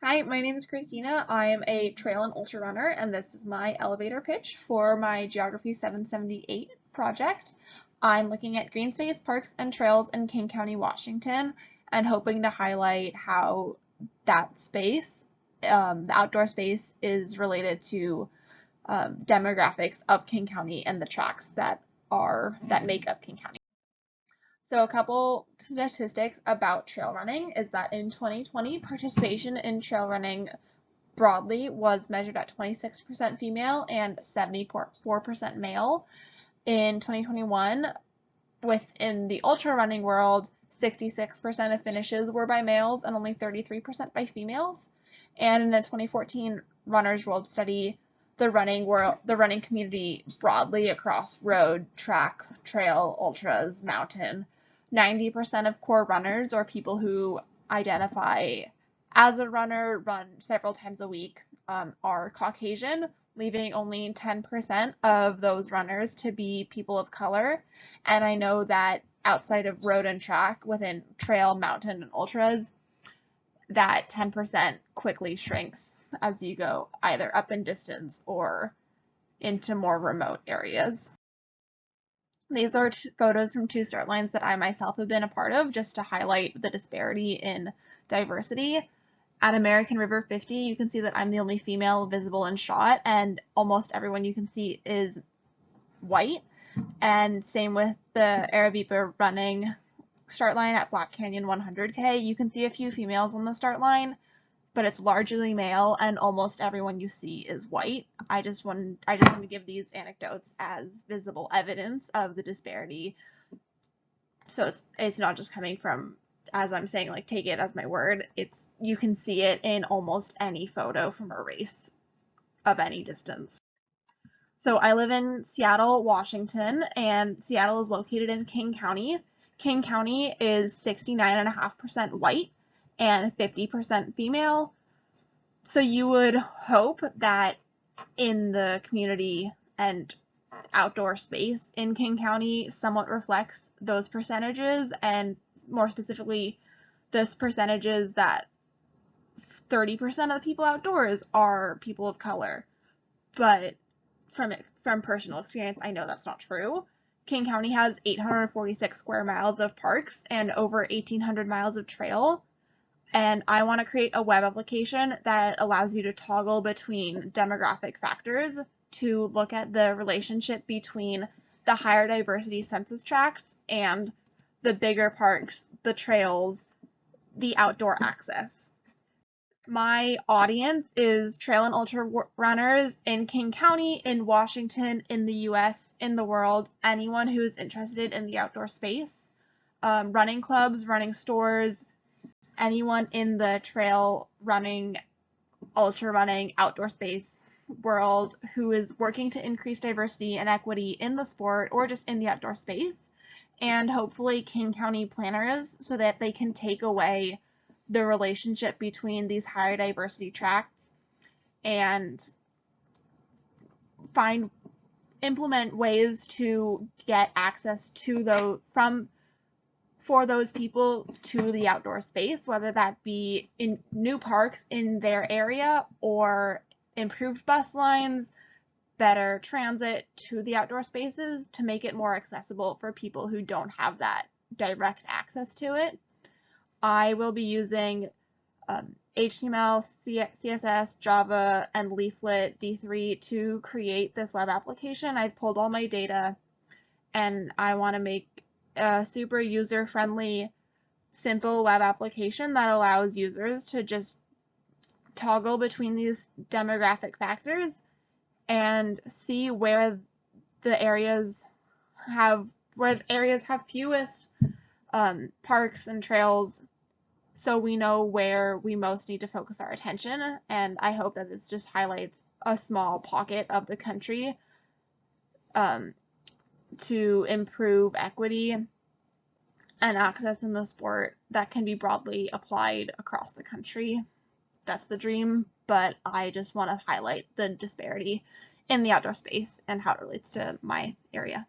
Hi, my name is Christina. I am a trail and ultra runner, and this is my elevator pitch for my Geography 778 project. I'm looking at green space, parks, and trails in King County, Washington, and hoping to highlight how that space, the outdoor space, is related to demographics of King County and the tracks that make up King County. So a couple statistics about trail running is that in 2020, participation in trail running broadly was measured at 26% female and 74% male. In 2021, within the ultra running world, 66% of finishes were by males and only 33% by females. And in the 2014 Runners World Study, the running community broadly across road, track, trail, ultras, mountain, 90% of core runners, or people who identify as a runner, run several times a week, are Caucasian, leaving only 10% of those runners to be people of color. And I know that outside of road and track, within trail, mountain, and ultras, that 10% quickly shrinks as you go either up in distance or into more remote areas. These are photos from two start lines that I myself have been a part of, just to highlight the disparity in diversity. At American River 50, you can see that I'm the only female visible in shot, and almost everyone you can see is white. And same with the Aravipa running start line at Black Canyon 100K. You can see a few females on the start line, but it's largely male, and almost everyone you see is white. I just want to give these anecdotes as visible evidence of the disparity. So it's not just coming from, as I'm saying, like, take it as my word. You can see it in almost any photo from a race of any distance. So I live in Seattle, Washington, and Seattle is located in King County. King County is 69.5% white and 50% female. So you would hope that in the community and outdoor space in King County somewhat reflects those percentages, and more specifically, this percentages that 30% of the people outdoors are people of color. But from personal experience, I know that's not true. King County has 846 square miles of parks and over 1,800 miles of trail. And I want to create a web application that allows you to toggle between demographic factors to look at the relationship between the higher diversity census tracts and the bigger parks, the trails, the outdoor access. My audience is trail and ultra runners in King County, in Washington, in the US, in the world, anyone who is interested in the outdoor space, running clubs, running stores, anyone in the trail running, ultra running, outdoor space world who is working to increase diversity and equity in the sport or just in the outdoor space, and hopefully King County planners so that they can take away the relationship between these higher diversity tracts and implement ways to get access to for those people to the outdoor space, whether that be in new parks in their area or improved bus lines, better transit to the outdoor spaces to make it more accessible for people who don't have that direct access to it. I will be using HTML, CSS, Java, and Leaflet D3 to create this web application. I've pulled all my data, and I want to make a super user-friendly, simple web application that allows users to just toggle between these demographic factors and see where areas have fewest parks and trails, so we know where we most need to focus our attention. And I hope that this just highlights a small pocket of the country to improve equity and access in the sport that can be broadly applied across the country. That's the dream, but I just want to highlight the disparity in the outdoor space and how it relates to my area.